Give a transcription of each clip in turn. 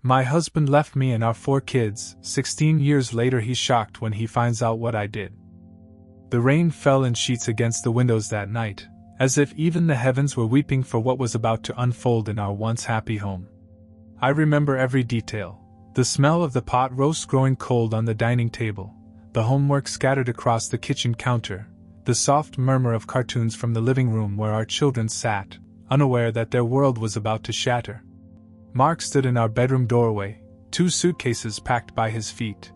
My husband left me and our 4 kids. 16 years later he's shocked when he finds out what I did. The rain fell in sheets against the windows that night, as if even the heavens were weeping for what was about to unfold in our once happy home. I remember every detail: the smell of the pot roast growing cold on the dining table, the homework scattered across the kitchen counter, the soft murmur of cartoons from the living room where our children sat, unaware that their world was about to shatter. Mark stood in our bedroom doorway, 2 suitcases packed by his feet.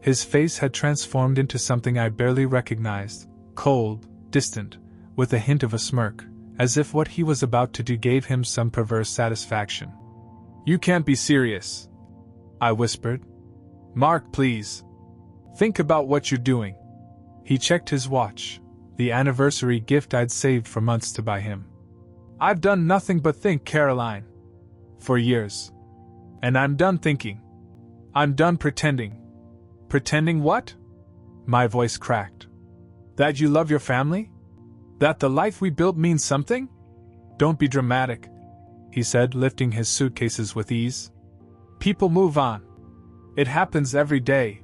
His face had transformed into something I barely recognized, cold, distant, with a hint of a smirk, as if what he was about to do gave him some perverse satisfaction. "You can't be serious," I whispered. "Mark, please. Think about what you're doing." He checked his watch, the anniversary gift I'd saved for months to buy him. "I've done nothing but think, Caroline. For years. And I'm done thinking. I'm done pretending." "Pretending what?" My voice cracked. "That you love your family? That the life we built means something? Don't be dramatic," he said, lifting his suitcases with ease. "People move on. It happens every day."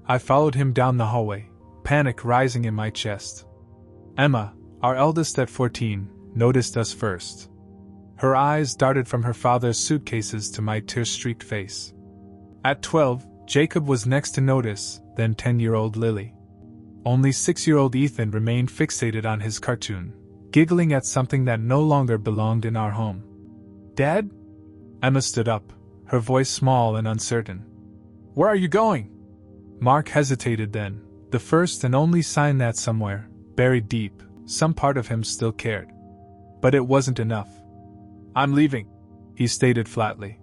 I followed him down the hallway, panic rising in my chest. Emma, our eldest at 14, noticed us first. Her eyes darted from her father's suitcases to my tear-streaked face. At 12, Jacob was next to notice, then 10-year-old Lily. Only 6-year-old Ethan remained fixated on his cartoon, giggling at something that no longer belonged in our home. "Dad?" Emma stood up, her voice small and uncertain. "Where are you going?" Mark hesitated then, the first and only sign that somewhere, buried deep, some part of him still cared. But it wasn't enough. "I'm leaving," he stated flatly.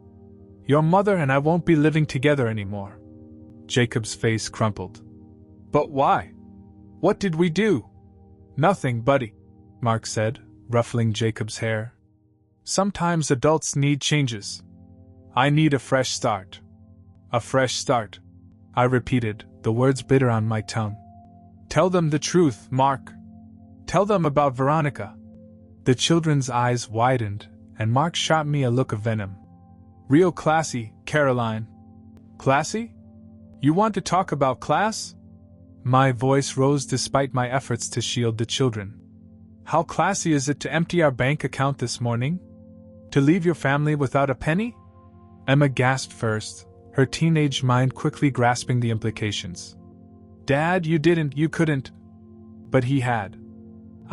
"Your mother and I won't be living together anymore." Jacob's face crumpled. "But why? What did we do?" "Nothing, buddy," Mark said, ruffling Jacob's hair. "Sometimes adults need changes. I need a fresh start." "A fresh start," I repeated, the words bitter on my tongue. "Tell them the truth, Mark. Tell them about Veronica." The children's eyes widened, and Mark shot me a look of venom. "Real classy, Caroline." "Classy? You want to talk about class?" My voice rose despite my efforts to shield the children. "How classy is it to empty our bank account this morning? To leave your family without a penny?" Emma gasped first, her teenage mind quickly grasping the implications. "Dad, you couldn't." But he had.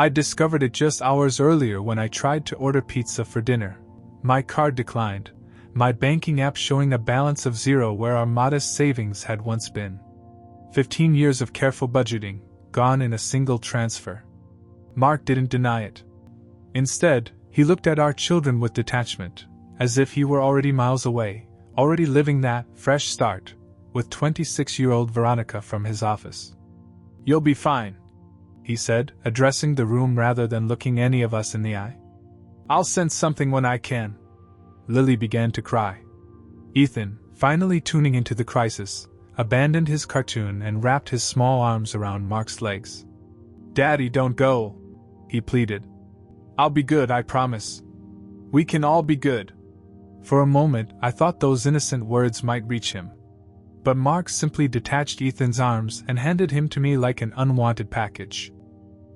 I'd discovered it just hours earlier when I tried to order pizza for dinner. My card declined, my banking app showing a balance of 0 where our modest savings had once been. 15 years of careful budgeting, gone in a single transfer. Mark didn't deny it. Instead, he looked at our children with detachment, as if he were already miles away, already living that fresh start, with 26-year-old Veronica from his office. "You'll be fine," he said, addressing the room rather than looking any of us in the eye. "I'll send something when I can." Lily began to cry. Ethan, finally tuning into the crisis, abandoned his cartoon and wrapped his small arms around Mark's legs. "Daddy, don't go," he pleaded. "I'll be good, I promise. We can all be good." For a moment, I thought those innocent words might reach him. But Mark simply detached Ethan's arms and handed him to me like an unwanted package.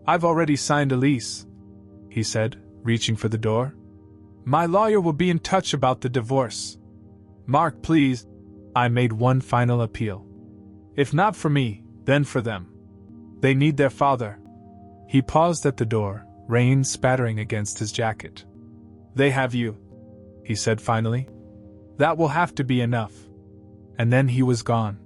"I've already signed a lease," he said, reaching for the door. "My lawyer will be in touch about the divorce. Mark, please." I made one final appeal. "If not for me, then for them. They need their father." He paused at the door, rain spattering against his jacket. "They have you," he said finally. "That will have to be enough." And then he was gone.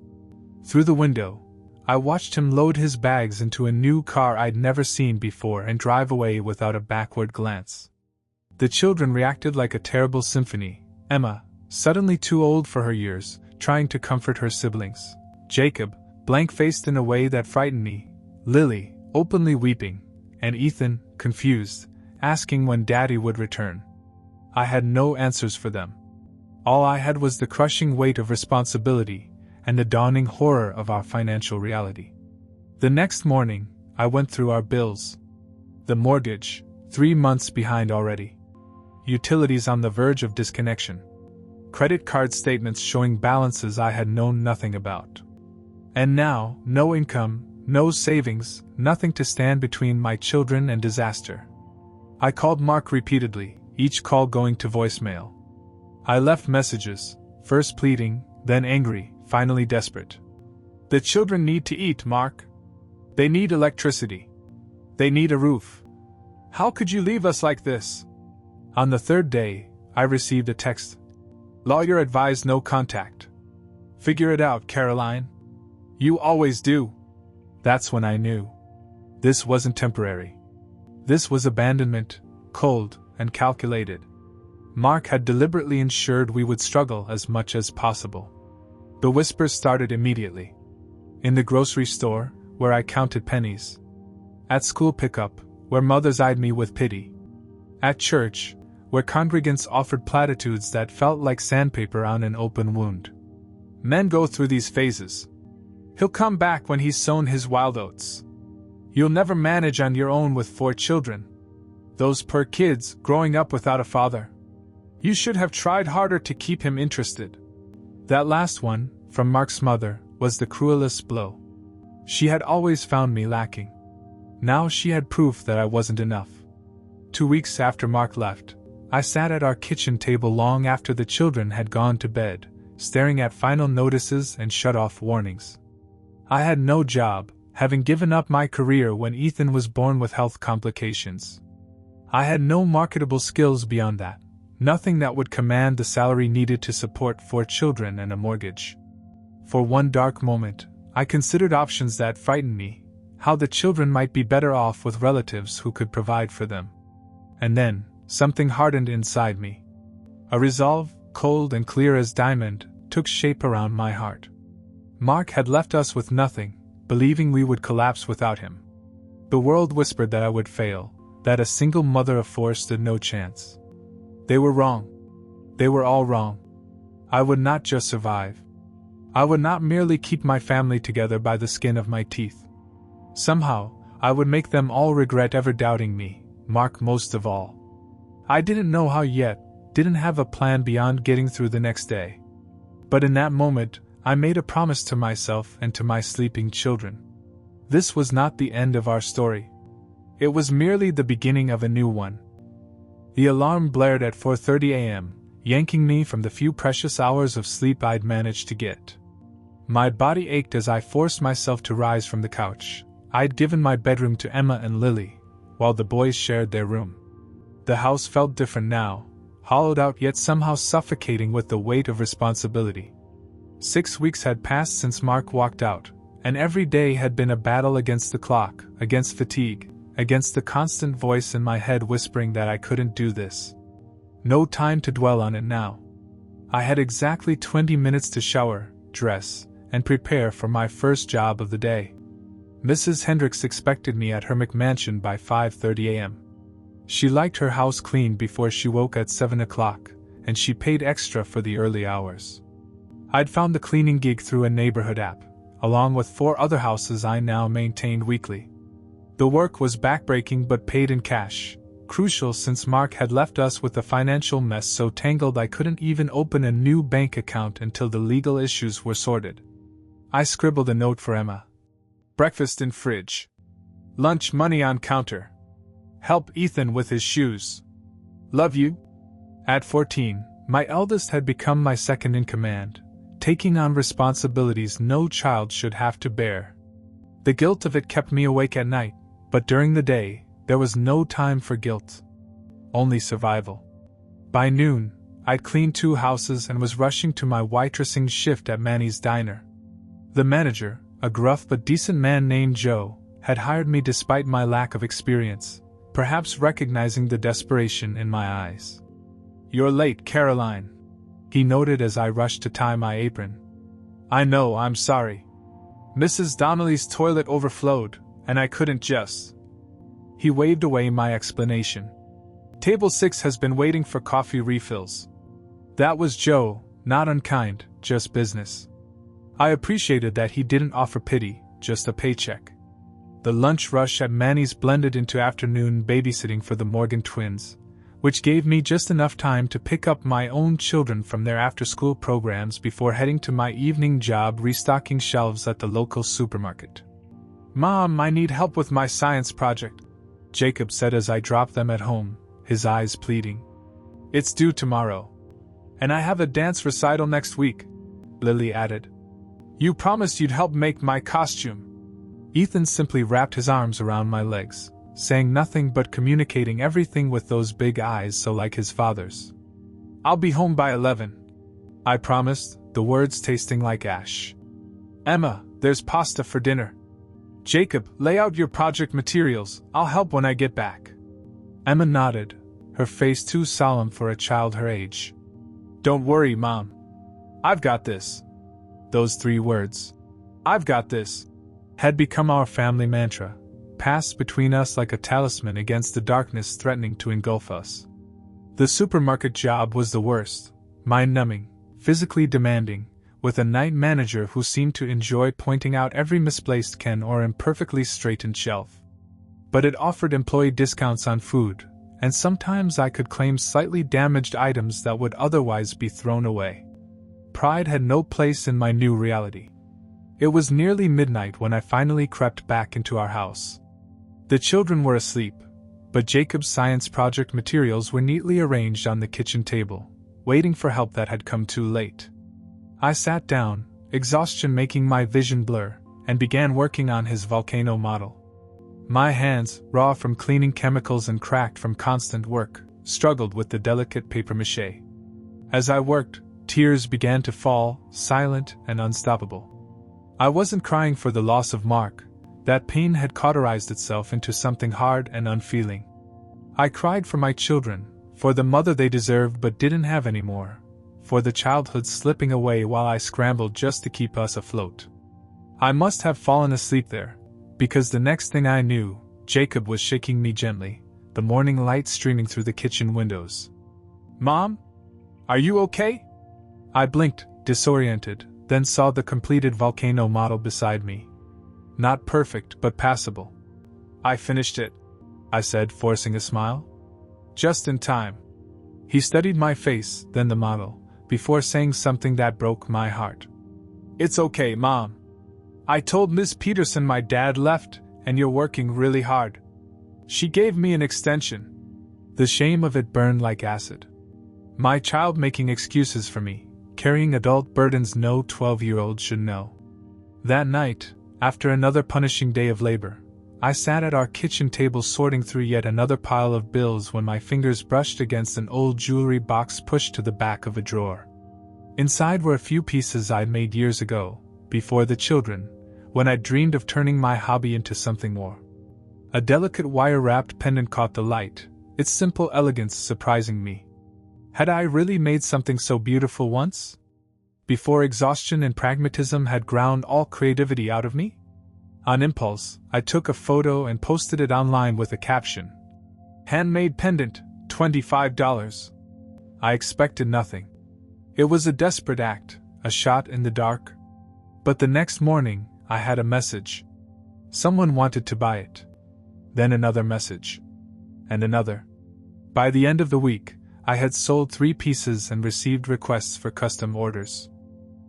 Through the window, I watched him load his bags into a new car I'd never seen before and drive away without a backward glance. The children reacted like a terrible symphony. Emma, suddenly too old for her years, trying to comfort her siblings. Jacob, blank-faced in a way that frightened me. Lily, openly weeping. And Ethan, confused, asking when Daddy would return. I had no answers for them. All I had was the crushing weight of responsibility and the dawning horror of our financial reality. The next morning, I went through our bills. The mortgage, 3 months behind already. Utilities on the verge of disconnection. credit card statements showing balances I had known nothing about. And now, no income, no savings, nothing to stand between my children and disaster. I called Mark repeatedly, each call going to voicemail. I left messages, first pleading, then angry, finally desperate. The children need to eat, Mark. They need electricity. They need a roof. How could you leave us like this? On the third day, I received a text. Lawyer advised no contact. Figure it out, Caroline. You always do. That's when I knew. This wasn't temporary. This was abandonment, cold and calculated. Mark had deliberately ensured we would struggle as much as possible. The whispers started immediately. In the grocery store, where I counted pennies. At school pickup, where mothers eyed me with pity. At church, where congregants offered platitudes that felt like sandpaper on an open wound. Men go through these phases. He'll come back when he's sown his wild oats. You'll never manage on your own with 4 children. Those poor kids growing up without a father. You should have tried harder to keep him interested. That last one, from Mark's mother, was the cruelest blow. She had always found me lacking. Now she had proof that I wasn't enough. 2 weeks after Mark left, I sat at our kitchen table long after the children had gone to bed, staring at final notices and shut-off warnings. I had no job, having given up my career when Ethan was born with health complications. I had no marketable skills beyond that, nothing that would command the salary needed to support 4 children and a mortgage. For one dark moment, I considered options that frightened me, how the children might be better off with relatives who could provide for them. And then, something hardened inside me. A resolve, cold and clear as diamond, took shape around my heart. Mark had left us with nothing, believing we would collapse without him. The world whispered that I would fail, that a single mother of 4 stood no chance. They were wrong. They were all wrong. I would not just survive. I would not merely keep my family together by the skin of my teeth. Somehow, I would make them all regret ever doubting me, Mark most of all. I didn't know how yet, didn't have a plan beyond getting through the next day. But in that moment, I made a promise to myself and to my sleeping children. This was not the end of our story. It was merely the beginning of a new one. The alarm blared at 4:30 a.m., yanking me from the few precious hours of sleep I'd managed to get. My body ached as I forced myself to rise from the couch. I'd given my bedroom to Emma and Lily, while the boys shared their room. The house felt different now, hollowed out yet somehow suffocating with the weight of responsibility. 6 weeks had passed since Mark walked out, and every day had been a battle against the clock, against fatigue, against the constant voice in my head whispering that I couldn't do this. No time to dwell on it now. I had exactly 20 minutes to shower, dress, and prepare for my first job of the day. Mrs. Hendricks expected me at her McMansion by 5:30 a.m. She liked her house cleaned before she woke at 7 o'clock, and she paid extra for the early hours. I'd found the cleaning gig through a neighborhood app, along with 4 other houses I now maintained weekly. The work was backbreaking but paid in cash, crucial since Mark had left us with a financial mess so tangled I couldn't even open a new bank account until the legal issues were sorted. I scribbled a note for Emma. Breakfast in fridge. Lunch money on counter. Help Ethan with his shoes. Love you. At 14, my eldest had become my second in command, taking on responsibilities no child should have to bear. The guilt of it kept me awake at night, but during the day, there was no time for guilt. Only survival. By noon, I'd cleaned 2 houses and was rushing to my waitressing shift at Manny's Diner. The manager, a gruff but decent man named Joe, had hired me despite my lack of experience, perhaps recognizing the desperation in my eyes. You're late, Caroline, he noted as I rushed to tie my apron. I know, I'm sorry. Mrs. Donnelly's toilet overflowed, and I couldn't just. He waved away my explanation. Table 6 has been waiting for coffee refills. That was Joe, not unkind, just business. I appreciated that he didn't offer pity, just a paycheck. The lunch rush at Manny's blended into afternoon babysitting for the Morgan twins, which gave me just enough time to pick up my own children from their after-school programs before heading to my evening job restocking shelves at the local supermarket. "Mom, I need help with my science project," Jacob said as I dropped them at home, his eyes pleading. "It's due tomorrow. And I have a dance recital next week," Lily added. "You promised you'd help make my costume." Ethan simply wrapped his arms around my legs, saying nothing but communicating everything with those big eyes so like his father's. "I'll be home by 11. I promised, the words tasting like ash. "Emma, there's pasta for dinner." "Jacob, lay out your project materials, I'll help when I get back." Emma nodded, her face too solemn for a child her age. "Don't worry, Mom. I've got this." Those 3 words, "I've got this," had become our family mantra, passed between us like a talisman against the darkness threatening to engulf us. The supermarket job was the worst, mind-numbing, physically demanding, with a night manager who seemed to enjoy pointing out every misplaced can or imperfectly straightened shelf. But it offered employee discounts on food, and sometimes I could claim slightly damaged items that would otherwise be thrown away. Pride had no place in my new reality. It was nearly midnight when I finally crept back into our house. The children were asleep, but Jacob's science project materials were neatly arranged on the kitchen table, waiting for help that had come too late. I sat down, exhaustion making my vision blur, and began working on his volcano model. My hands, raw from cleaning chemicals and cracked from constant work, struggled with the delicate papier-mâché. As I worked, tears began to fall, silent and unstoppable. I wasn't crying for the loss of Mark. That pain had cauterized itself into something hard and unfeeling. I cried for my children, for the mother they deserved but didn't have anymore, for the childhood slipping away while I scrambled just to keep us afloat. I must have fallen asleep there, because the next thing I knew, Jacob was shaking me gently, the morning light streaming through the kitchen windows. "Mom? Are you okay?" I blinked, disoriented, then saw the completed volcano model beside me. Not perfect, but passable. "I finished it," I said, forcing a smile. "Just in time." He studied my face, then the model, before saying something that broke my heart. "It's okay, Mom. I told Miss Peterson my dad left, and you're working really hard. She gave me an extension." The shame of it burned like acid. My child making excuses for me, carrying adult burdens no 12-year-old should know. That night, after another punishing day of labor, I sat at our kitchen table sorting through yet another pile of bills when my fingers brushed against an old jewelry box pushed to the back of a drawer. Inside were a few pieces I'd made years ago, before the children, when I dreamed of turning my hobby into something more. A delicate wire-wrapped pendant caught the light, its simple elegance surprising me. Had I really made something so beautiful once? Before exhaustion and pragmatism had ground all creativity out of me? On impulse, I took a photo and posted it online with a caption. "Handmade pendant, $25. I expected nothing. It was a desperate act, a shot in the dark. But the next morning, I had a message. Someone wanted to buy it. Then another message. And another. By the end of the week, I had sold 3 pieces and received requests for custom orders.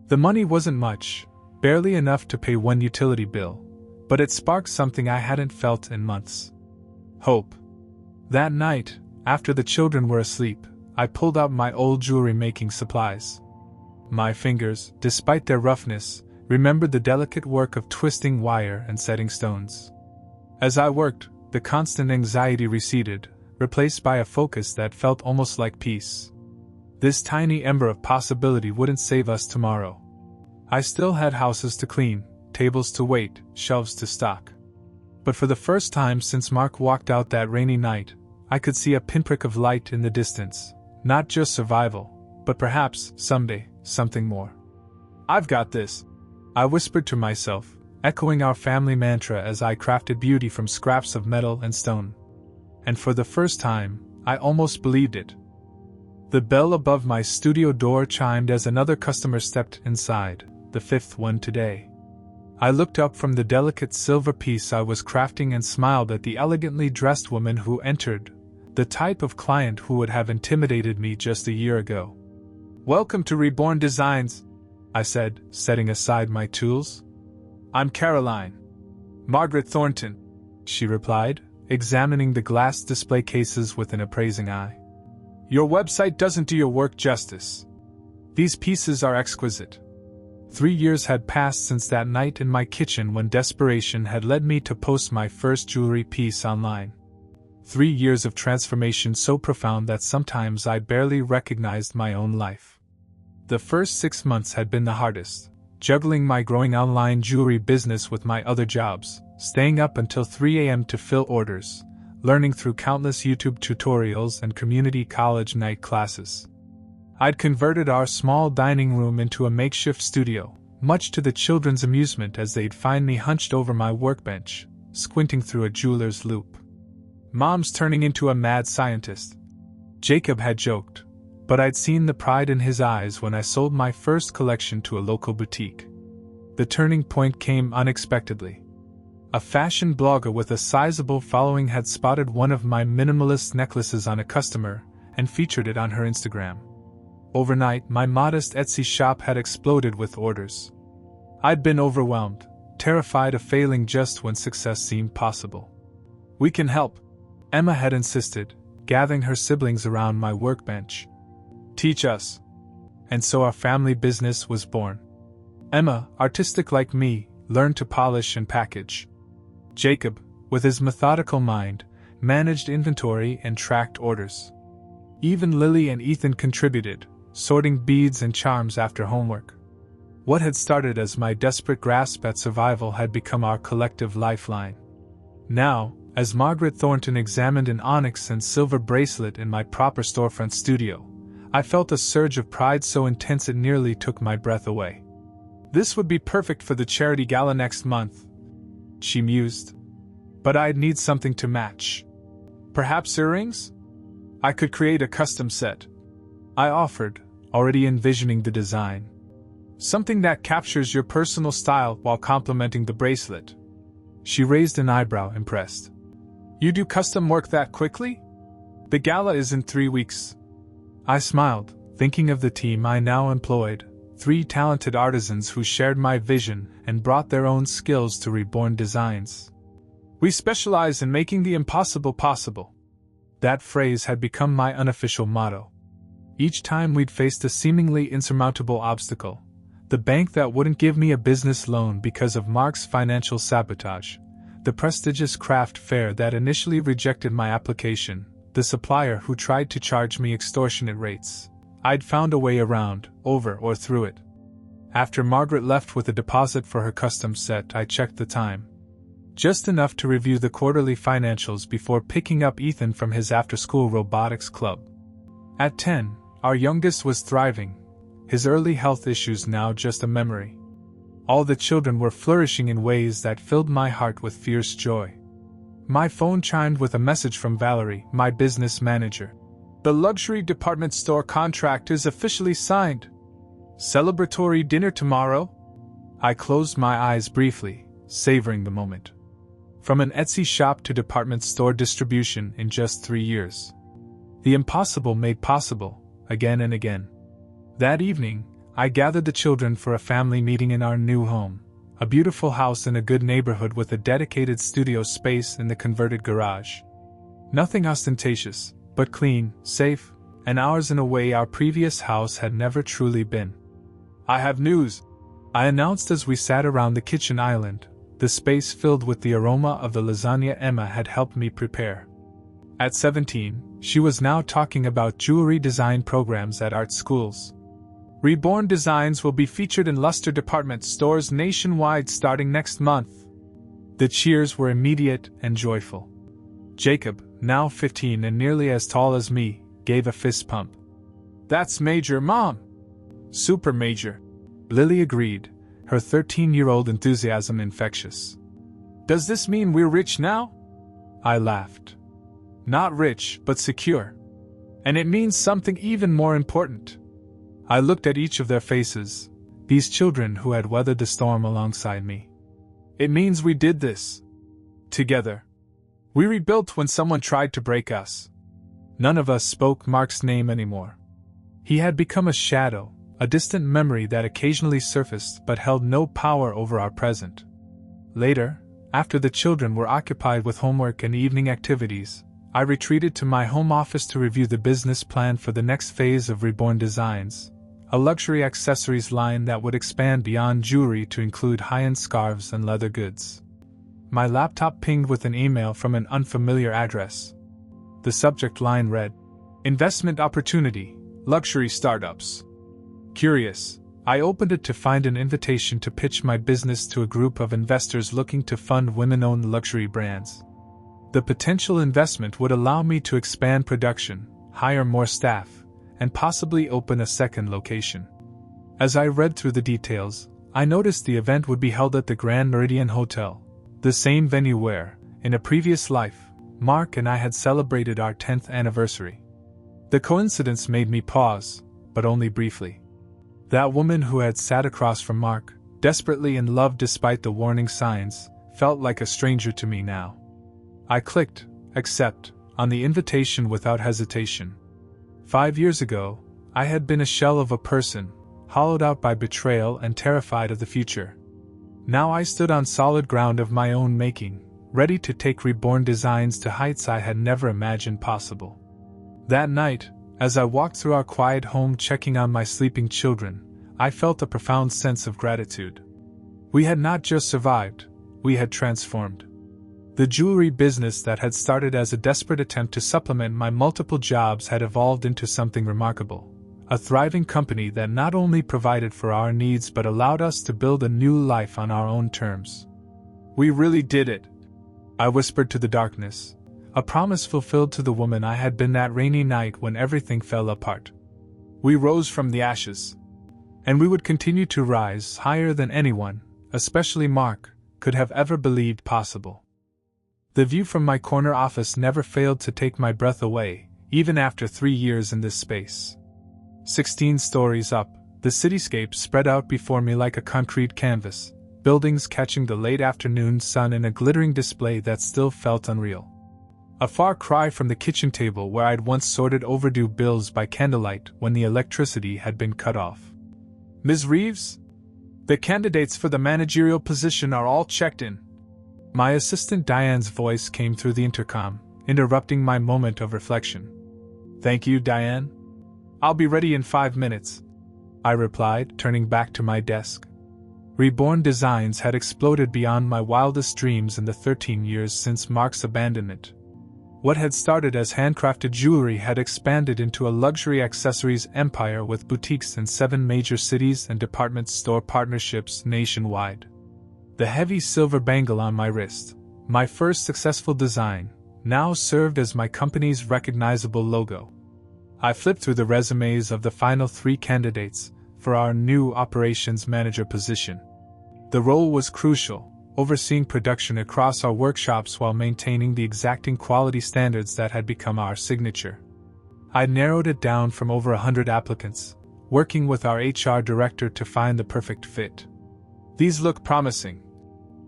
The money wasn't much, barely enough to pay one utility bill, but it sparked something I hadn't felt in months. Hope. That night, after the children were asleep, I pulled out my old jewelry-making supplies. My fingers, despite their roughness, remembered the delicate work of twisting wire and setting stones. As I worked, the constant anxiety receded, replaced by a focus that felt almost like peace. This tiny ember of possibility wouldn't save us tomorrow. I still had houses to clean, tables to wait, shelves to stock. But for the first time since Mark walked out that rainy night, I could see a pinprick of light in the distance, not just survival, but perhaps, someday, something more. "I've got this," I whispered to myself, echoing our family mantra as I crafted beauty from scraps of metal and stone. And for the first time, I almost believed it. The bell above my studio door chimed as another customer stepped inside, the 5th one today. I looked up from the delicate silver piece I was crafting and smiled at the elegantly dressed woman who entered, The type of client who would have intimidated me just a year ago. "Welcome to Reborn Designs," I said, setting aside my tools. "I'm Caroline." "Margaret Thornton," she replied, examining the glass display cases with an appraising eye. "Your website doesn't do your work justice. These pieces are exquisite." 3 years had passed since that night in my kitchen when desperation had led me to post my first jewelry piece online. 3 years of transformation so profound that sometimes I barely recognized my own life. The first 6 months had been the hardest, juggling my growing online jewelry business with my other jobs, staying up until 3 a.m. to fill orders, learning through countless YouTube tutorials and community college night classes. I'd converted our small dining room into a makeshift studio, much to the children's amusement as they'd find me hunched over my workbench, squinting through a jeweler's loupe. "Mom's turning into a mad scientist," Jacob had joked, but I'd seen the pride in his eyes when I sold my first collection to a local boutique. The turning point came unexpectedly. A fashion blogger with a sizable following had spotted one of my minimalist necklaces on a customer and featured it on her Instagram. Overnight, my modest Etsy shop had exploded with orders. I'd been overwhelmed, terrified of failing just when success seemed possible. "We can help," Emma had insisted, gathering her siblings around my workbench. "Teach us." And so our family business was born. Emma, artistic like me, learned to polish and package. Jacob, with his methodical mind, managed inventory and tracked orders. Even Lily and Ethan contributed, sorting beads and charms after homework. What had started as my desperate grasp at survival had become our collective lifeline. Now, as Margaret Thornton examined an onyx and silver bracelet in my proper storefront studio, I felt a surge of pride so intense it nearly took my breath away. "This would be perfect for the charity gala next month," she mused. "But I'd need something to match. Perhaps earrings? I could create a custom set," I offered, already envisioning the design. "Something that captures your personal style while complementing the bracelet." She raised an eyebrow, impressed. "You do custom work that quickly? The gala is in 3 weeks." I smiled, thinking of the team I now employed, 3 talented artisans who shared my vision and brought their own skills to Reborn Designs. "We specialize in making the impossible possible." That phrase had become my unofficial motto. Each time we'd faced a seemingly insurmountable obstacle, the bank that wouldn't give me a business loan because of Mark's financial sabotage, the prestigious craft fair that initially rejected my application, the supplier who tried to charge me extortionate rates, I'd found a way around, over or through it. After Margaret left with a deposit for her custom set, I checked the time. Just enough to review the quarterly financials before picking up Ethan from his after-school robotics club. At 10, our youngest was thriving, his early health issues now just a memory. All the children were flourishing in ways that filled my heart with fierce joy. My phone chimed with a message from Valerie, my business manager. "The luxury department store contract is officially signed. Celebratory dinner tomorrow?" I closed my eyes briefly, savoring the moment. From an Etsy shop to department store distribution in just 3 years. The impossible made possible, again and again. That evening, I gathered the children for a family meeting in our new home, a beautiful house in a good neighborhood with a dedicated studio space in the converted garage. Nothing ostentatious, but clean, safe, and ours in a way our previous house had never truly been. "I have news," I announced as we sat around the kitchen island, the space filled with the aroma of the lasagna Emma had helped me prepare. At 17, she was now talking about jewelry design programs at art schools. "Reborn Designs will be featured in Luster department stores nationwide starting next month." The cheers were immediate and joyful. Jacob, now 15 and nearly as tall as me, gave a fist pump. "That's major, Mom!" "Super major," Lily agreed, her 13-year-old enthusiasm infectious. "Does this mean we're rich now?" I laughed. "Not rich, but secure. And it means something even more important." I looked at each of their faces, these children who had weathered the storm alongside me. "It means we did this. Together. We rebuilt when someone tried to break us. None of us spoke Mark's name anymore. He had become a shadow, a distant memory that occasionally surfaced but held no power over our present. Later, after the children were occupied with homework and evening activities, I retreated to my home office to review the business plan for the next phase of Reborn Designs, a luxury accessories line that would expand beyond jewelry to include high-end scarves and leather goods. My laptop pinged with an email from an unfamiliar address. The subject line read, "Investment Opportunity, Luxury Startups." Curious, I opened it to find an invitation to pitch my business to a group of investors looking to fund women-owned luxury brands. The potential investment would allow me to expand production, hire more staff, and possibly open a second location. As I read through the details, I noticed the event would be held at the Grand Meridien Hotel, the same venue where, in a previous life, Mark and I had celebrated our 10th anniversary. The coincidence made me pause, but only briefly. That woman who had sat across from Mark, desperately in love despite the warning signs, felt like a stranger to me now. I clicked accept on the invitation without hesitation. 5 years ago, I had been a shell of a person, hollowed out by betrayal and terrified of the future. Now I stood on solid ground of my own making, ready to take Reborn Designs to heights I had never imagined possible. That night, as I walked through our quiet home checking on my sleeping children, I felt a profound sense of gratitude. We had not just survived, we had transformed. The jewelry business that had started as a desperate attempt to supplement my multiple jobs had evolved into something remarkable. A thriving company that not only provided for our needs but allowed us to build a new life on our own terms. "We really did it," I whispered to the darkness, a promise fulfilled to the woman I had been that rainy night when everything fell apart. We rose from the ashes. And we would continue to rise higher than anyone, especially Mark, could have ever believed possible. The view from my corner office never failed to take my breath away, even after 3 years in this space. 16 stories up, the cityscape spread out before me like a concrete canvas, buildings catching the late afternoon sun in a glittering display that still felt unreal. A far cry from the kitchen table where I'd once sorted overdue bills by candlelight when the electricity had been cut off. "Ms. Reeves? The candidates for the managerial position are all checked in." My assistant Diane's voice came through the intercom, interrupting my moment of reflection. "Thank you, Diane. I'll be ready in 5 minutes," I replied, turning back to my desk. Reborn Designs had exploded beyond my wildest dreams in the 13 years since Mark's abandonment. What had started as handcrafted jewelry had expanded into a luxury accessories empire with boutiques in 7 major cities and department store partnerships nationwide. The heavy silver bangle on my wrist, my first successful design, now served as my company's recognizable logo. I flipped through the resumes of the final 3 candidates for our new operations manager position. The role was crucial, overseeing production across our workshops while maintaining the exacting quality standards that had become our signature. I narrowed it down from over 100 applicants, working with our HR director to find the perfect fit. "These look promising,"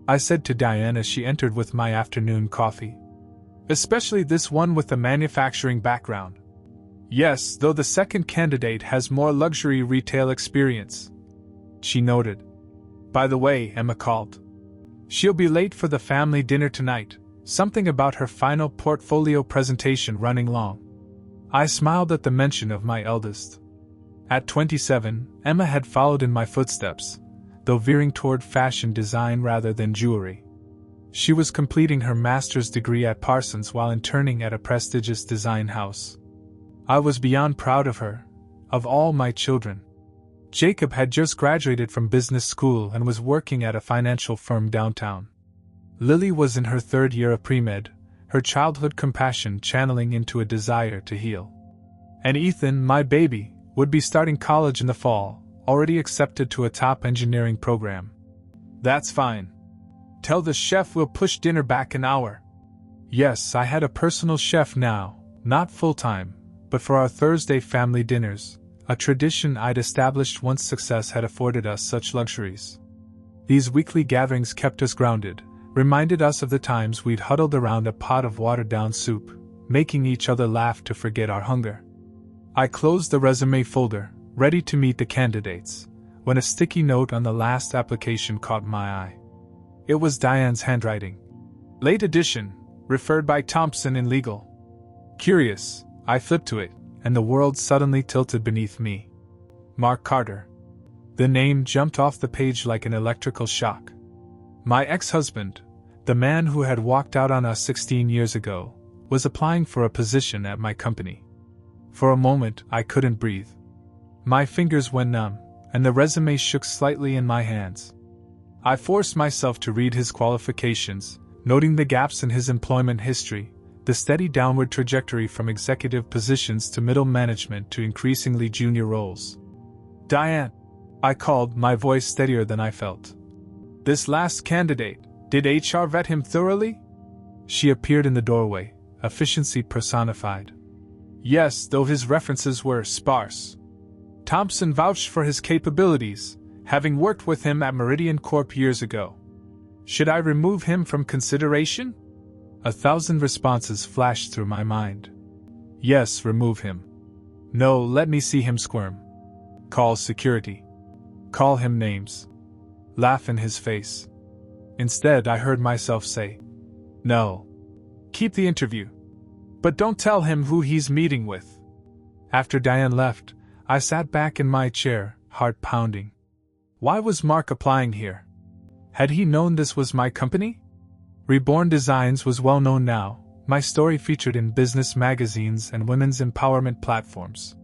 I said to Diane as she entered with my afternoon coffee. "Especially this one with the manufacturing background." "Yes, though the second candidate has more luxury retail experience," she noted. "By the way," Emma called, "she'll be late for the family dinner tonight, something about her final portfolio presentation running long." I smiled at the mention of my eldest. At 27, Emma had followed in my footsteps, though veering toward fashion design rather than jewelry. She was completing her master's degree at Parsons while interning at a prestigious design house. I was beyond proud of her, of all my children. Jacob had just graduated from business school and was working at a financial firm downtown. Lily was in her 3rd year of pre-med, her childhood compassion channeling into a desire to heal. And Ethan, my baby, would be starting college in the fall, already accepted to a top engineering program. "That's fine. Tell the chef we'll push dinner back an hour." Yes, I had a personal chef now, not full-time, but for our Thursday family dinners, a tradition I'd established once success had afforded us such luxuries. These weekly gatherings kept us grounded, reminded us of the times we'd huddled around a pot of watered-down soup, making each other laugh to forget our hunger. I closed the resume folder, ready to meet the candidates, when a sticky note on the last application caught my eye. It was Diane's handwriting. Late edition, referred by Thompson in legal. Curious, I flipped to it, and the world suddenly tilted beneath me. Mark Carter. The name jumped off the page like an electrical shock. My ex-husband, the man who had walked out on us 16 years ago, was applying for a position at my company. For a moment, I couldn't breathe. My fingers went numb, and the resume shook slightly in my hands. I forced myself to read his qualifications, noting the gaps in his employment history, the steady downward trajectory from executive positions to middle management to increasingly junior roles. Diane, I called, my voice steadier than I felt. This last candidate, did HR vet him thoroughly? She appeared in the doorway, efficiency personified. Yes, though his references were sparse. Thompson vouched for his capabilities, having worked with him at Meridian Corp years ago. Should I remove him from consideration? 1,000 responses flashed through my mind. Yes, remove him. No, let me see him squirm. Call security. Call him names. Laugh in his face. Instead, I heard myself say, no. Keep the interview. But don't tell him who he's meeting with. After Diane left, I sat back in my chair, heart pounding. Why was Mark applying here? Had he known this was my company? Reborn Designs was well known now, my story featured in business magazines and women's empowerment platforms.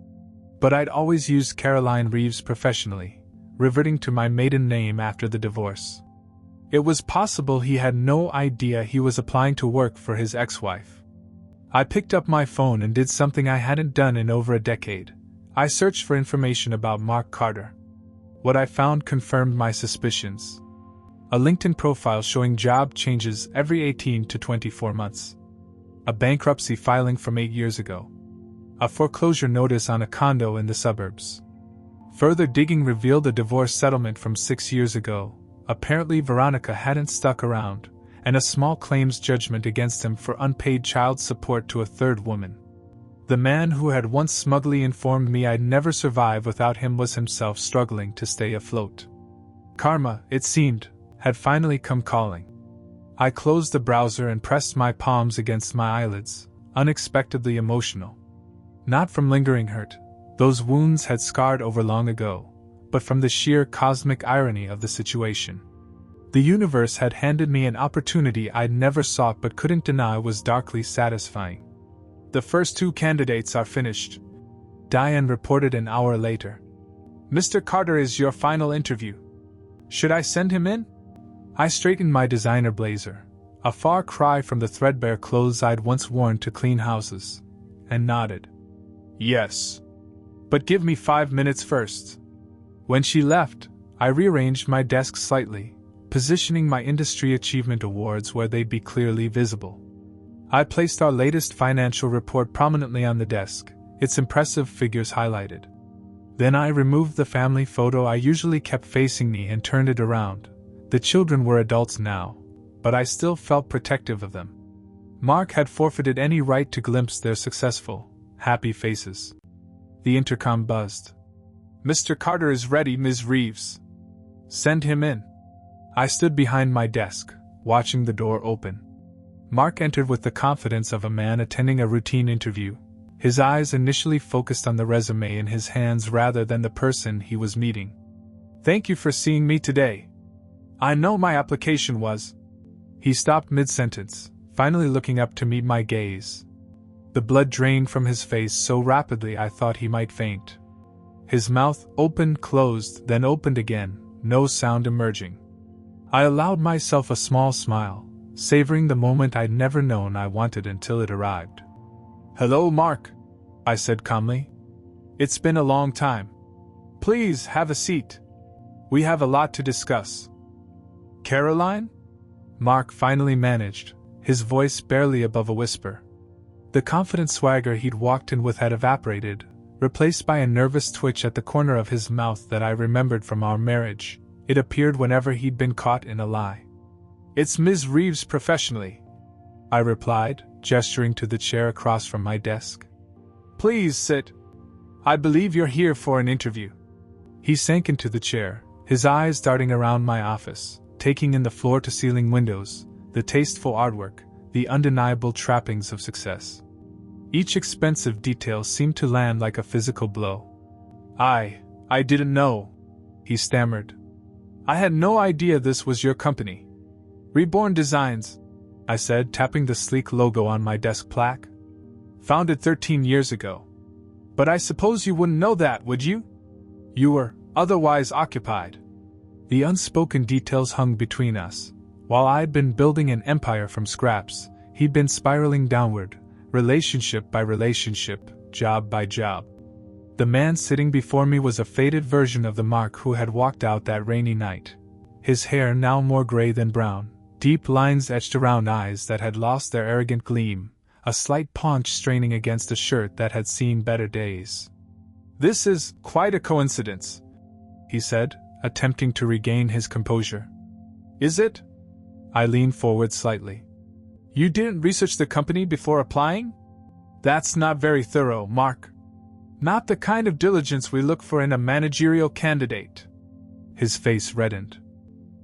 But I'd always used Caroline Reeves professionally, reverting to my maiden name after the divorce. It was possible he had no idea he was applying to work for his ex-wife. I picked up my phone and did something I hadn't done in over a decade. I searched for information about Mark Carter. What I found confirmed my suspicions. A LinkedIn profile showing job changes every 18 to 24 months. A bankruptcy filing from 8 years ago. A foreclosure notice on a condo in the suburbs. Further digging revealed a divorce settlement from 6 years ago. Apparently Veronica hadn't stuck around, and a small claims judgment against him for unpaid child support to a third woman. The man who had once smugly informed me I'd never survive without him was himself struggling to stay afloat. Karma, it seemed, had finally come calling. I closed the browser and pressed my palms against my eyelids, unexpectedly emotional. Not from lingering hurt, those wounds had scarred over long ago, but from the sheer cosmic irony of the situation. The universe had handed me an opportunity I'd never sought but couldn't deny was darkly satisfying. The first 2 candidates are finished, Diane reported an hour later. Mr. Carter is your final interview. Should I send him in? I straightened my designer blazer, a far cry from the threadbare clothes I'd once worn to clean houses, and nodded. Yes. But give me 5 minutes first. When she left, I rearranged my desk slightly, positioning my industry achievement awards where they'd be clearly visible. I placed our latest financial report prominently on the desk, its impressive figures highlighted. Then I removed the family photo I usually kept facing me and turned it around. The children were adults now, but I still felt protective of them. Mark had forfeited any right to glimpse their successful, happy faces. The intercom buzzed. Mr. Carter is ready, Ms. Reeves. Send him in. I stood behind my desk, watching the door open. Mark entered with the confidence of a man attending a routine interview, his eyes initially focused on the resume in his hands rather than the person he was meeting. Thank you for seeing me today. I know my application was. He stopped mid-sentence, finally looking up to meet my gaze. The blood drained from his face so rapidly I thought he might faint. His mouth opened, closed, then opened again, no sound emerging. I allowed myself a small smile, savoring the moment I'd never known I wanted until it arrived. Hello, Mark, I said calmly. It's been a long time. Please have a seat. We have a lot to discuss. Caroline? Mark finally managed, his voice barely above a whisper. The confident swagger he'd walked in with had evaporated, replaced by a nervous twitch at the corner of his mouth that I remembered from our marriage. It appeared whenever he'd been caught in a lie. It's Ms. Reeves professionally, I replied, gesturing to the chair across from my desk. "Please sit. I believe you're here for an interview." He sank into the chair, his eyes darting around my office, taking in the floor-to-ceiling windows, the tasteful artwork, the undeniable trappings of success. Each expensive detail seemed to land like a physical blow. I didn't know," he stammered. "I had no idea this was your company." "Reborn Designs," I said, tapping the sleek logo on my desk plaque. "Founded 13 years ago. But I suppose you wouldn't know that, would you? You were otherwise occupied." The unspoken details hung between us. While I'd been building an empire from scraps, he'd been spiraling downward, relationship by relationship, job by job. The man sitting before me was a faded version of the Mark who had walked out that rainy night. His hair now more gray than brown, deep lines etched around eyes that had lost their arrogant gleam, a slight paunch straining against a shirt that had seen better days. "This is quite a coincidence," he said, attempting to regain his composure. "Is it?" I leaned forward slightly. "You didn't research the company before applying? That's not very thorough, Mark. Not the kind of diligence we look for in a managerial candidate." His face reddened.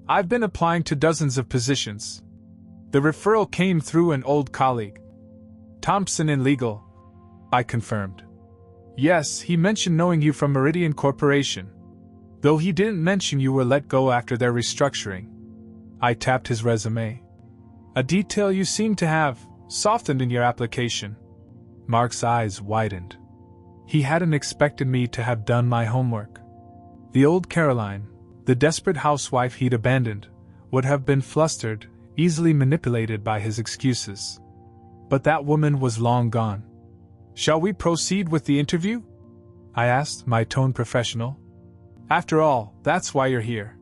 "I've been applying to dozens of positions. The referral came through an old colleague. Thompson in Legal," I confirmed. "Yes, he mentioned knowing you from Meridian Corporation. Though he didn't mention you were let go after their restructuring." I tapped his resume. "A detail you seem to have softened in your application." Mark's eyes widened. He hadn't expected me to have done my homework. The old Caroline, the desperate housewife he'd abandoned, would have been flustered, easily manipulated by his excuses. But that woman was long gone. "Shall we proceed with the interview?" I asked, my tone professional. "After all, that's why you're here."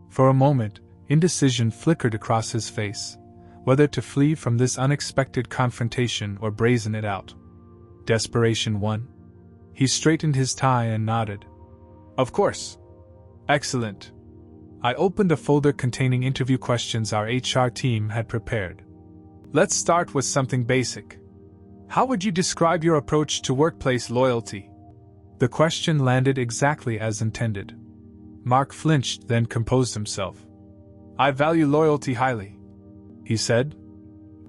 For a moment, indecision flickered across his face, whether to flee from this unexpected confrontation or brazen it out. Desperation won. He straightened his tie and nodded. "Of course." "Excellent." I opened a folder containing interview questions our HR team had prepared. "Let's start with something basic. How would you describe your approach to workplace loyalty?" The question landed exactly as intended. Mark flinched, then composed himself. "I value loyalty highly," he said.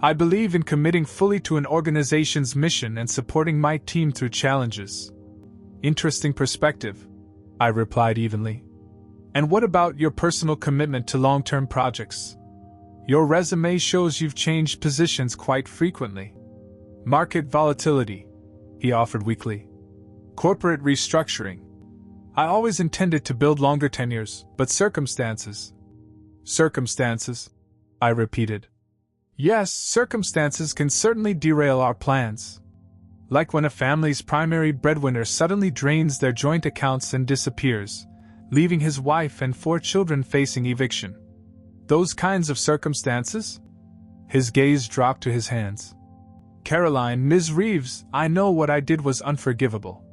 "I believe in committing fully to an organization's mission and supporting my team through challenges." "Interesting perspective," I replied evenly. "And what about your personal commitment to long-term projects? Your resume shows you've changed positions quite frequently." "Market volatility," he offered weakly. "Corporate restructuring. I always intended to build longer tenures, but circumstances." "Circumstances," I repeated. "Yes, circumstances can certainly derail our plans. Like when a family's primary breadwinner suddenly drains their joint accounts and disappears, leaving his wife and 4 children facing eviction. Those kinds of circumstances?" His gaze dropped to his hands. "Caroline, Ms. Reeves, I know what I did was unforgivable.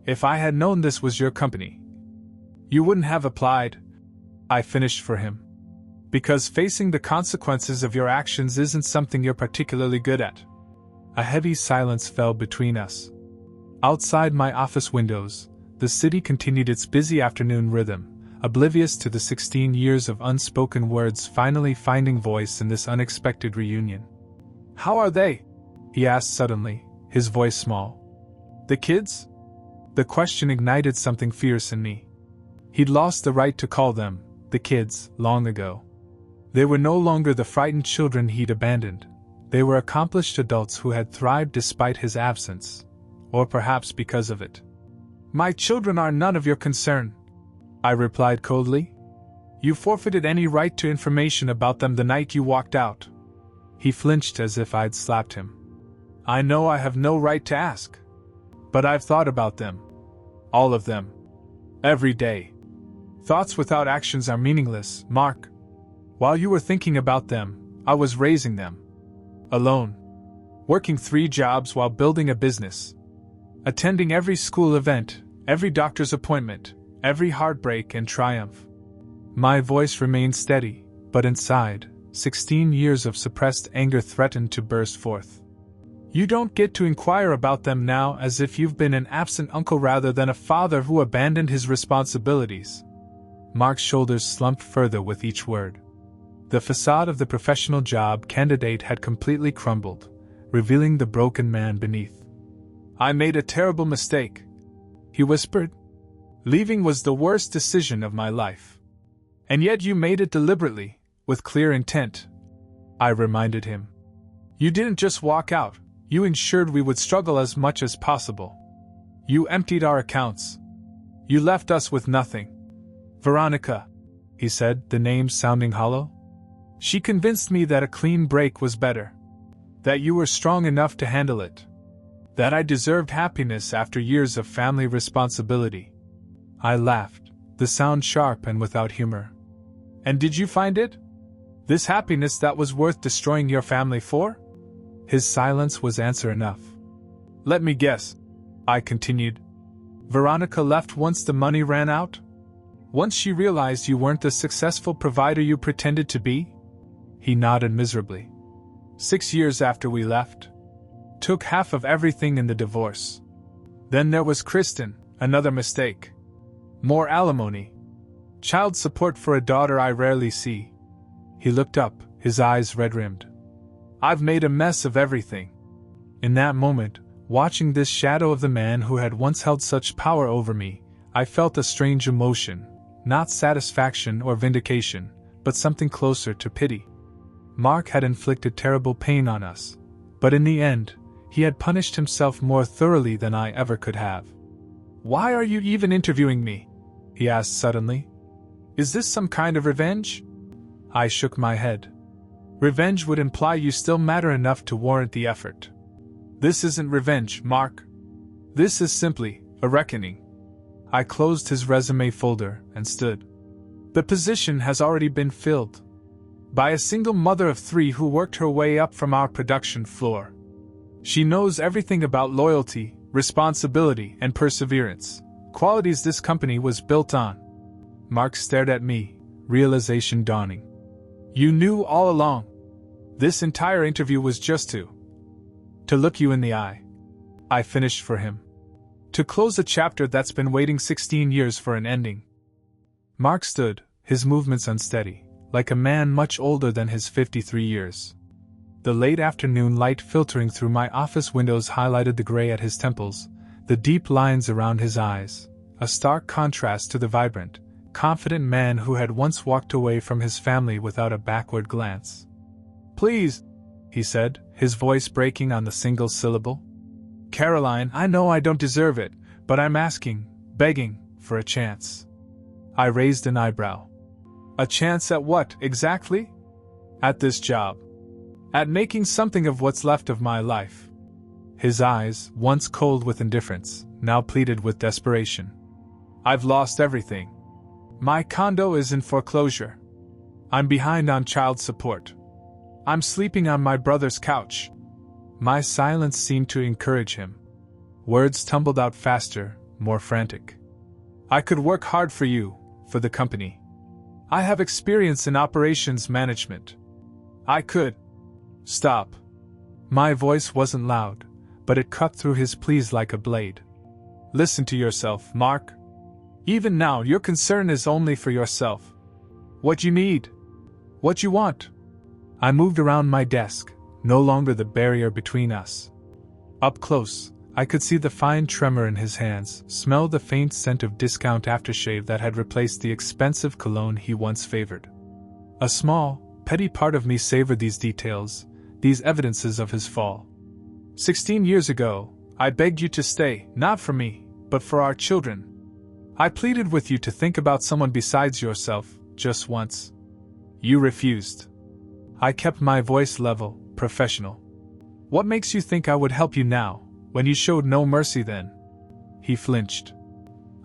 If I had known this was your company, you wouldn't have applied," I finished for him. "Because facing the consequences of your actions isn't something you're particularly good at." A heavy silence fell between us. Outside my office windows, the city continued its busy afternoon rhythm, oblivious to the 16 years of unspoken words finally finding voice in this unexpected reunion. "How are they?" he asked suddenly, his voice small. "The kids?" The question ignited something fierce in me. He'd lost the right to call them the kids long ago. They were no longer the frightened children he'd abandoned. They were accomplished adults who had thrived despite his absence, or perhaps because of it. "My children are none of your concern," I replied coldly. "You forfeited any right to information about them the night you walked out." He flinched as if I'd slapped him. "I know I have no right to ask. But I've thought about them. All of them. Every day. Thoughts without actions are meaningless, Mark. While you were thinking about them, I was raising them. Alone. Working 3 jobs while building a business. Attending every school event, every doctor's appointment, every heartbreak and triumph." My voice remained steady, but inside, 16 years of suppressed anger threatened to burst forth. You don't get to inquire about them now as if you've been an absent uncle rather than a father who abandoned his responsibilities. Mark's shoulders slumped further with each word. The facade of the professional job candidate had completely crumbled, revealing the broken man beneath. I made a terrible mistake, he whispered. Leaving was the worst decision of my life. And yet you made it deliberately, with clear intent, I reminded him. You didn't just walk out, you ensured we would struggle as much as possible. You emptied our accounts. You left us with nothing. Veronica, he said, the name sounding hollow. She convinced me that a clean break was better. That you were strong enough to handle it. That I deserved happiness after years of family responsibility. I laughed, the sound sharp and without humor. And did you find it? This happiness that was worth destroying your family for? His silence was answer enough. Let me guess, I continued. Veronica left once the money ran out? Once she realized you weren't the successful provider you pretended to be? He nodded miserably. 6 years after we left. Took half of everything in the divorce. Then there was Kristen, another mistake. More alimony. Child support for a daughter I rarely see. He looked up, his eyes red-rimmed. I've made a mess of everything. In that moment, watching this shadow of the man who had once held such power over me, I felt a strange emotion, not satisfaction or vindication, but something closer to pity. Mark had inflicted terrible pain on us, but in the end, he had punished himself more thoroughly than I ever could have. Why are you even interviewing me? He asked suddenly. Is this some kind of revenge? I shook my head. Revenge would imply you still matter enough to warrant the effort. This isn't revenge, Mark. This is simply a reckoning. I closed his resume folder and stood. The position has already been filled. By a single mother of 3 who worked her way up from our production floor. She knows everything about loyalty, responsibility, and perseverance, qualities this company was built on. Mark stared at me, realization dawning. You knew all along. This entire interview was just to look you in the eye. I finished for him. To close a chapter that's been waiting 16 years for an ending. Mark stood, his movements unsteady, like a man much older than his 53 years. The late afternoon light filtering through my office windows highlighted the gray at his temples, the deep lines around his eyes, a stark contrast to the vibrant, confident man who had once walked away from his family without a backward glance. Please, he said, his voice breaking on the single syllable. Caroline, I know I don't deserve it, but I'm asking, begging, for a chance. I raised an eyebrow. A chance at what, exactly? At this job. At making something of what's left of my life. His eyes, once cold with indifference, now pleaded with desperation. I've lost everything. My condo is in foreclosure. I'm behind on child support. I'm sleeping on my brother's couch. My silence seemed to encourage him. Words tumbled out faster, more frantic. I could work hard for you, for the company. I have experience in operations management. I could. Stop. My voice wasn't loud, but it cut through his pleas like a blade. Listen to yourself, Mark. Even now, your concern is only for yourself. What you need. What you want. I moved around my desk, no longer the barrier between us. Up close, I could see the fine tremor in his hands, smell the faint scent of discount aftershave that had replaced the expensive cologne he once favored. A small, petty part of me savored these details, these evidences of his fall. 16 years ago, I begged you to stay, not for me, but for our children. I pleaded with you to think about someone besides yourself, just once. You refused. I kept my voice level, professional. What makes you think I would help you now, when you showed no mercy then? He flinched.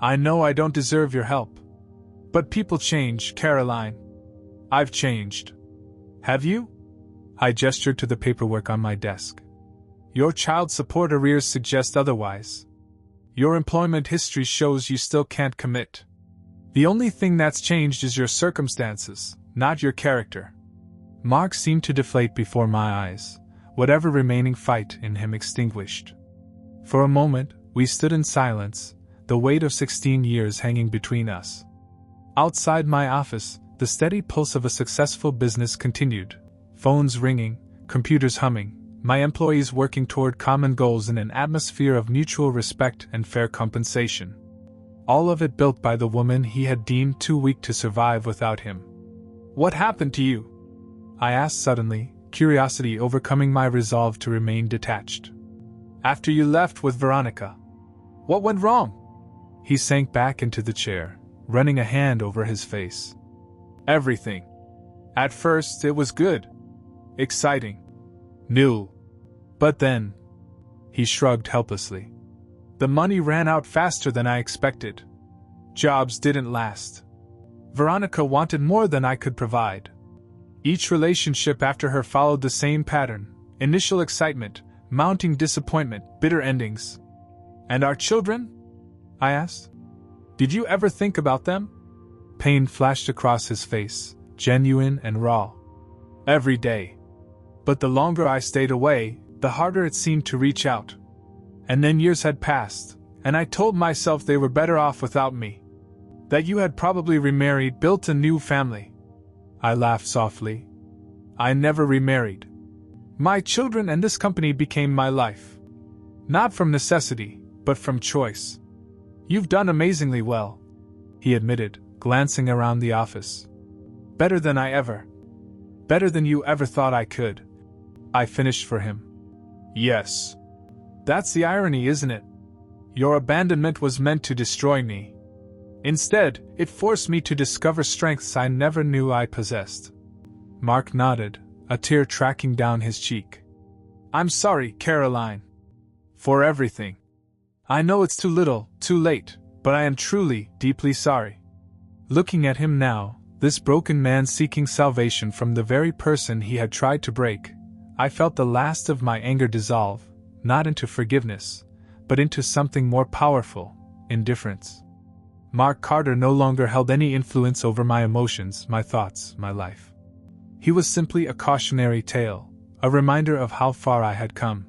I know I don't deserve your help. But people change, Caroline. I've changed. Have you? I gestured to the paperwork on my desk. Your child support arrears suggest otherwise. Your employment history shows you still can't commit. The only thing that's changed is your circumstances, not your character. Mark seemed to deflate before my eyes, whatever remaining fight in him extinguished. For a moment, we stood in silence, the weight of 16 years hanging between us. Outside my office, the steady pulse of a successful business continued. Phones ringing, computers humming, my employees working toward common goals in an atmosphere of mutual respect and fair compensation. All of it built by the woman he had deemed too weak to survive without him. "What happened to you?" I asked suddenly, curiosity overcoming my resolve to remain detached. "After you left with Veronica. What went wrong?" He sank back into the chair, running a hand over his face. "Everything. At first it was good. Exciting. New. But then..." He shrugged helplessly. "The money ran out faster than I expected. Jobs didn't last. Veronica wanted more than I could provide. Each relationship after her followed the same pattern: initial excitement, mounting disappointment, bitter endings. And our children?" I asked. "Did you ever think about them?" Pain flashed across his face, genuine and raw. "Every day. But the longer I stayed away, the harder it seemed to reach out. And then years had passed, and I told myself they were better off without me. That you had probably remarried, built a new family." I laughed softly. "I never remarried. My children and this company became my life. Not from necessity, but from choice. You've done amazingly well," he admitted, glancing around the office. "Better than you ever thought I could," I finished for him. "Yes. That's the irony, isn't it? Your abandonment was meant to destroy me. Instead, it forced me to discover strengths I never knew I possessed." Mark nodded, a tear tracking down his cheek. "I'm sorry, Caroline. For everything. I know it's too little, too late, but I am truly, deeply sorry." Looking at him now, this broken man seeking salvation from the very person he had tried to break, I felt the last of my anger dissolve, not into forgiveness, but into something more powerful: indifference. Mark Carter no longer held any influence over my emotions, my thoughts, my life. He was simply a cautionary tale, a reminder of how far I had come.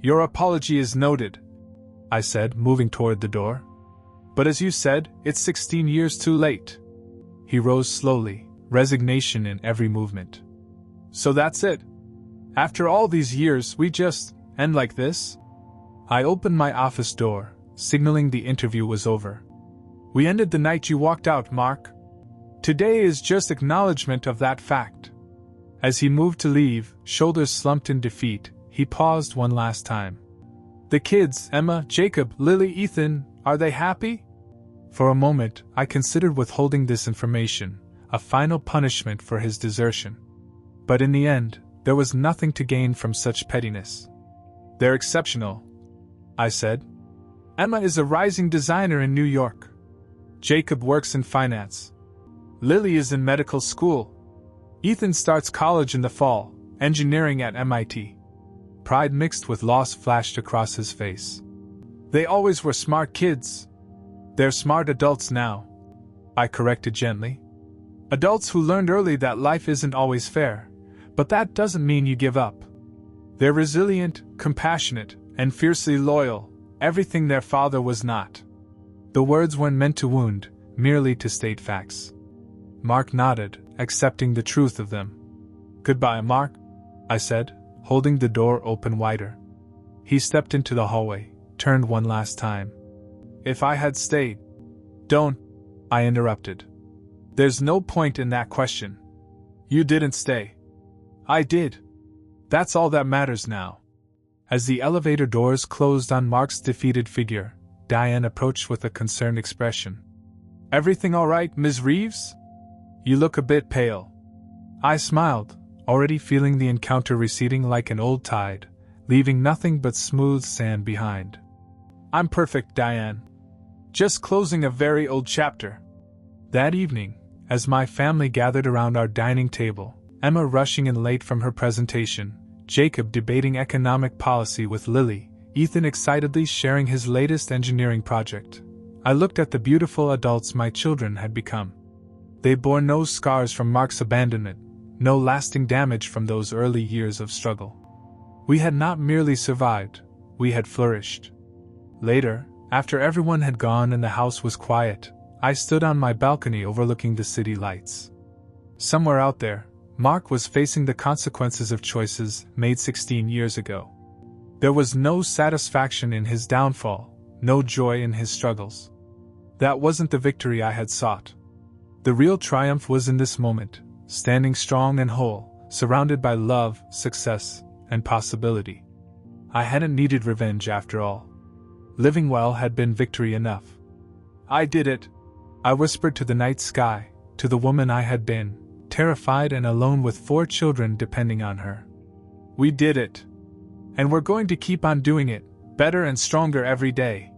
"Your apology is noted," I said, moving toward the door. "But as you said, it's 16 years too late." He rose slowly, resignation in every movement. "So that's it? After all these years, we just end like this?" I opened my office door, signaling the interview was over. "We ended the night you walked out, Mark. Today is just acknowledgement of that fact." As he moved to leave, shoulders slumped in defeat, he paused one last time. "The kids, Emma, Jacob, Lily, Ethan, are they happy?" For a moment, I considered withholding this information, a final punishment for his desertion. But in the end, there was nothing to gain from such pettiness. "They're exceptional," I said. "Emma is a rising designer in New York. Jacob works in finance. Lily is in medical school. Ethan starts college in the fall, engineering at MIT." Pride mixed with loss flashed across his face. "They always were smart kids. They're smart adults now," I corrected gently. "Adults who learned early that life isn't always fair, but that doesn't mean you give up. They're resilient, compassionate, and fiercely loyal, everything their father was not." The words weren't meant to wound, merely to state facts. Mark nodded, accepting the truth of them. "Goodbye, Mark," I said, holding the door open wider. He stepped into the hallway, turned one last time. "If I had stayed..." "Don't," I interrupted. "There's no point in that question. You didn't stay. I did. That's all that matters now." As the elevator doors closed on Mark's defeated figure, Diane approached with a concerned expression. "Everything all right, Ms. Reeves? You look a bit pale." I smiled, already feeling the encounter receding like an old tide, leaving nothing but smooth sand behind. "I'm perfect, Diane. Just closing a very old chapter." That evening, as my family gathered around our dining table, Emma rushing in late from her presentation, Jacob debating economic policy with Lily, Ethan excitedly sharing his latest engineering project, I looked at the beautiful adults my children had become. They bore no scars from Mark's abandonment, no lasting damage from those early years of struggle. We had not merely survived, we had flourished. Later, after everyone had gone and the house was quiet, I stood on my balcony overlooking the city lights. Somewhere out there, Mark was facing the consequences of choices made 16 years ago. There was no satisfaction in his downfall, no joy in his struggles. That wasn't the victory I had sought. The real triumph was in this moment, standing strong and whole, surrounded by love, success, and possibility. I hadn't needed revenge after all. Living well had been victory enough. I did it, I whispered to the night sky, to the woman I had been, terrified and alone with 4 children depending on her. We did it. And we're going to keep on doing it, better and stronger every day.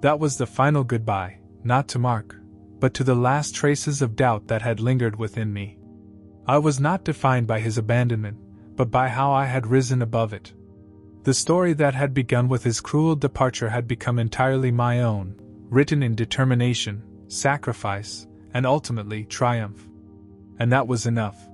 That was the final goodbye, not to Mark, but to the last traces of doubt that had lingered within me. I was not defined by his abandonment, but by how I had risen above it. The story that had begun with his cruel departure had become entirely my own, written in determination, sacrifice, and ultimately triumph. And that was enough.